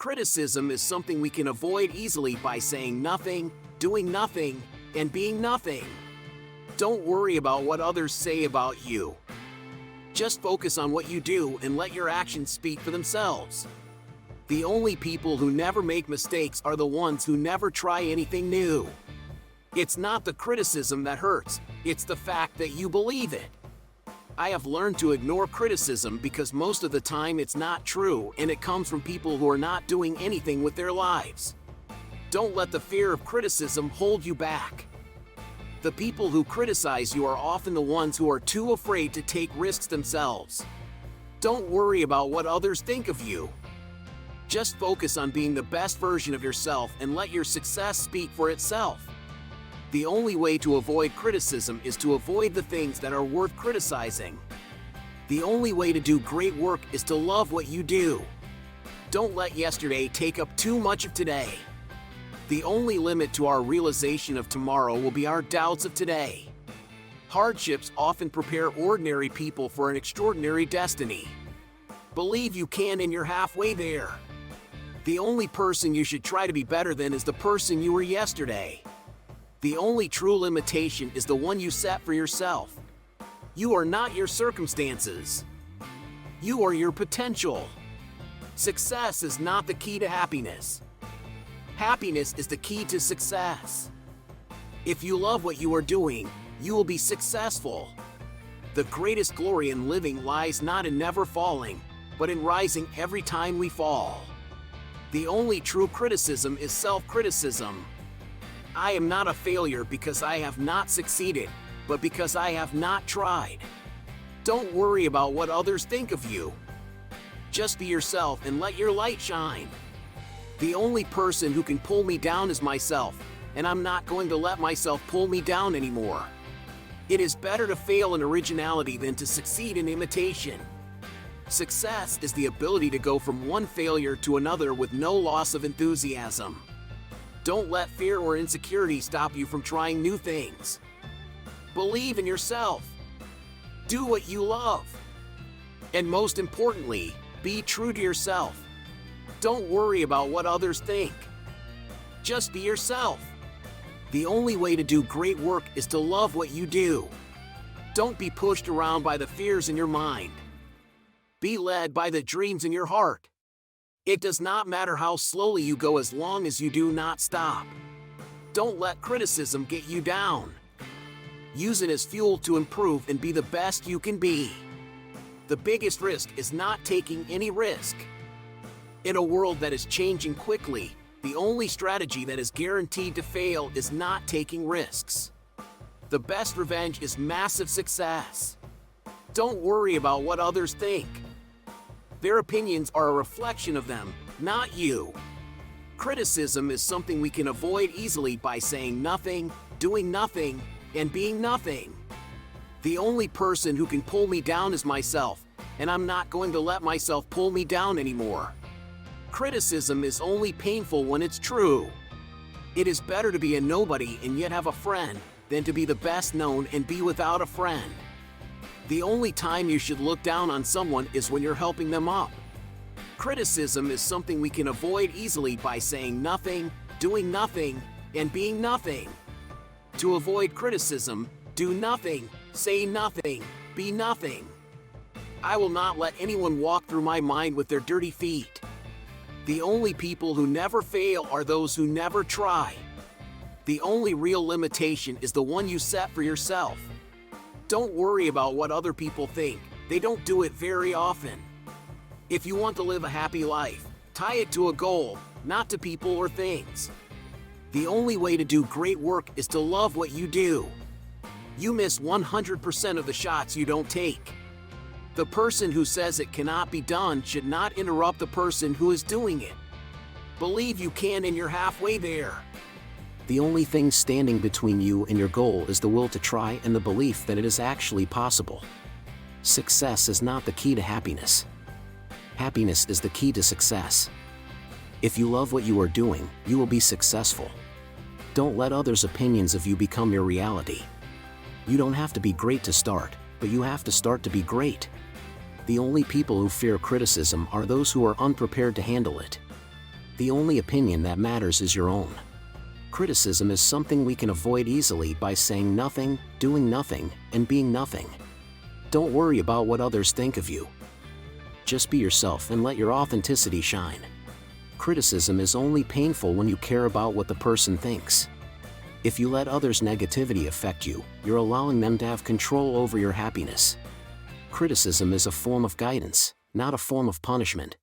Criticism is something we can avoid easily by saying nothing, doing nothing, and being nothing. Don't worry about what others say about you. Just focus on what you do and let your actions speak for themselves. The only people who never make mistakes are the ones who never try anything new. It's not the criticism that hurts, it's the fact that you believe it. I have learned to ignore criticism because most of the time it's not true and it comes from people who are not doing anything with their lives. Don't let the fear of criticism hold you back. The people who criticize you are often the ones who are too afraid to take risks themselves. Don't worry about what others think of you. Just focus on being the best version of yourself and let your success speak for itself. The only way to avoid criticism is to avoid the things that are worth criticizing. The only way to do great work is to love what you do. Don't let yesterday take up too much of today. The only limit to our realization of tomorrow will be our doubts of today. Hardships often prepare ordinary people for an extraordinary destiny. Believe you can and you're halfway there. The only person you should try to be better than is the person you were yesterday. The only true limitation is the one you set for yourself. You are not your circumstances. You are your potential. Success is not the key to happiness. Happiness is the key to success. If you love what you are doing, you will be successful. The greatest glory in living lies not in never falling, but in rising every time we fall. The only true criticism is self-criticism. I am not a failure because I have not succeeded, but because I have not tried. Don't worry about what others think of you. Just be yourself and let your light shine. The only person who can pull me down is myself, and I'm not going to let myself pull me down anymore. It is better to fail in originality than to succeed in imitation. Success is the ability to go from one failure to another with no loss of enthusiasm. Don't let fear or insecurity stop you from trying new things. Believe in yourself. Do what you love. And most importantly, be true to yourself. Don't worry about what others think. Just be yourself. The only way to do great work is to love what you do. Don't be pushed around by the fears in your mind. Be led by the dreams in your heart. It does not matter how slowly you go as long as you do not stop. Don't let criticism get you down. Use it as fuel to improve and be the best you can be. The biggest risk is not taking any risk. In a world that is changing quickly, the only strategy that is guaranteed to fail is not taking risks. The best revenge is massive success. Don't worry about what others think. Their opinions are a reflection of them, not you. Criticism is something we can avoid easily by saying nothing, doing nothing, and being nothing. The only person who can pull me down is myself, and I'm not going to let myself pull me down anymore. Criticism is only painful when it's true. It is better to be a nobody and yet have a friend than to be the best known and be without a friend. The only time you should look down on someone is when you're helping them up. Criticism is something we can avoid easily by saying nothing, doing nothing, and being nothing. To avoid criticism, do nothing, say nothing, be nothing. I will not let anyone walk through my mind with their dirty feet. The only people who never fail are those who never try. The only real limitation is the one you set for yourself. Don't worry about what other people think, they don't do it very often. If you want to live a happy life, tie it to a goal, not to people or things. The only way to do great work is to love what you do. You miss 100% of the shots you don't take. The person who says it cannot be done should not interrupt the person who is doing it. Believe you can and you're halfway there. The only thing standing between you and your goal is the will to try and the belief that it is actually possible. Success is not the key to happiness. Happiness is the key to success. If you love what you are doing, you will be successful. Don't let others' opinions of you become your reality. You don't have to be great to start, but you have to start to be great. The only people who fear criticism are those who are unprepared to handle it. The only opinion that matters is your own. Criticism is something we can avoid easily by saying nothing, doing nothing, and being nothing. Don't worry about what others think of you. Just be yourself and let your authenticity shine. Criticism is only painful when you care about what the person thinks. If you let others' negativity affect you, you're allowing them to have control over your happiness. Criticism is a form of guidance, not a form of punishment.